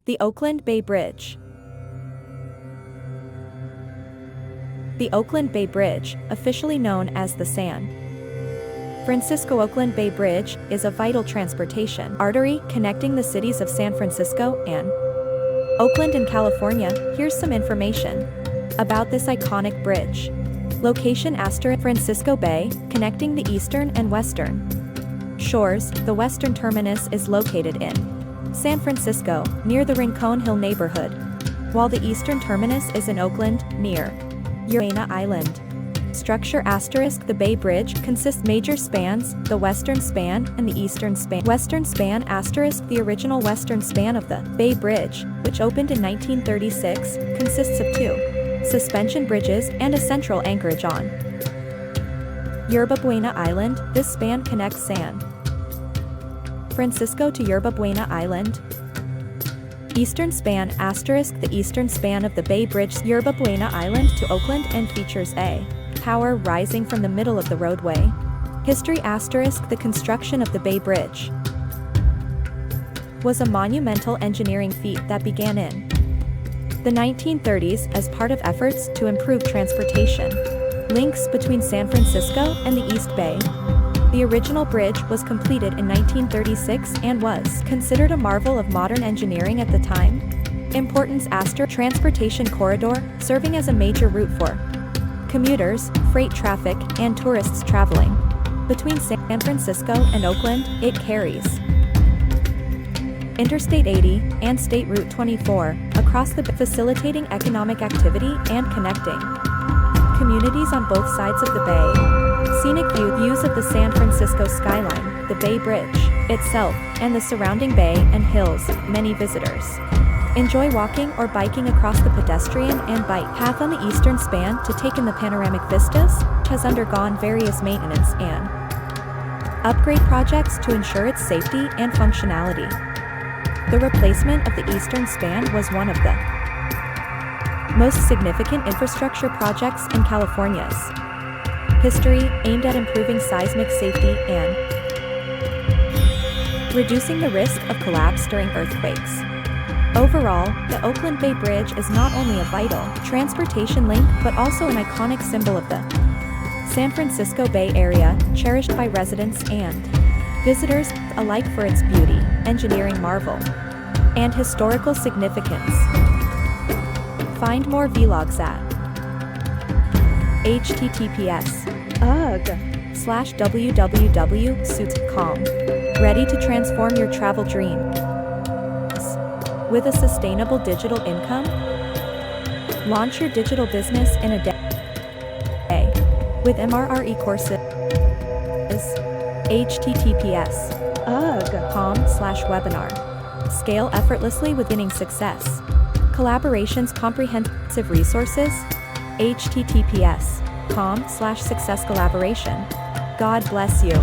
The Oakland Bay Bridge. The Oakland Bay Bridge, officially known as the San Francisco Oakland Bay Bridge, is a vital transportation artery connecting the cities of San Francisco and Oakland in California. Here's some information about this iconic bridge. Location: Francisco Bay, connecting the eastern and western shores. The western terminus is located in San Francisco, near the Rincon Hill neighborhood, while the eastern terminus is in Oakland, near Buena Island. Structure: The Bay Bridge consists major spans, the western span and the eastern span. Western span *, the original western span of the Bay Bridge, which opened in 1936, consists of two suspension bridges and a central anchorage on Yerba Buena Island. This span connects San Francisco to Yerba Buena Island. Eastern span *, the eastern span of the Bay Bridge, Yerba Buena Island to Oakland, and features a tower rising from the middle of the roadway. History *, the construction of the Bay Bridge was a monumental engineering feat that began in the 1930s as part of efforts to improve transportation links between San Francisco and the East Bay. The original bridge was completed in 1936 and was considered a marvel of modern engineering at the time. Importance * transportation corridor, serving as a major route for commuters, freight traffic, and tourists traveling between San Francisco and Oakland. It carries Interstate 80 and State Route 24 across the bay, facilitating economic activity and connecting communities on both sides of the bay. Scenic views of the San Francisco skyline, the Bay Bridge itself, and the surrounding bay and hills. Many visitors enjoy walking or biking across the pedestrian and bike path on the eastern span to take in the panoramic vistas, which has undergone various maintenance and upgrade projects to ensure its safety and functionality. The replacement of the eastern span was one of the most significant infrastructure projects in California's history, aimed at improving seismic safety and reducing the risk of collapse during earthquakes. Overall, the Oakland Bay Bridge is not only a vital transportation link but also an iconic symbol of the San Francisco Bay Area, cherished by residents and visitors alike for its beauty, engineering marvel, and historical significance. Find more vlogs at https://www.suits.com. Ready to transform your travel dreams with a sustainable digital income? Launch your digital business in a day with MRR courses. https://com/webinar. Scale effortlessly with Beginning Success. Collaborations, comprehensive resources. https://com/success collaboration. God bless you.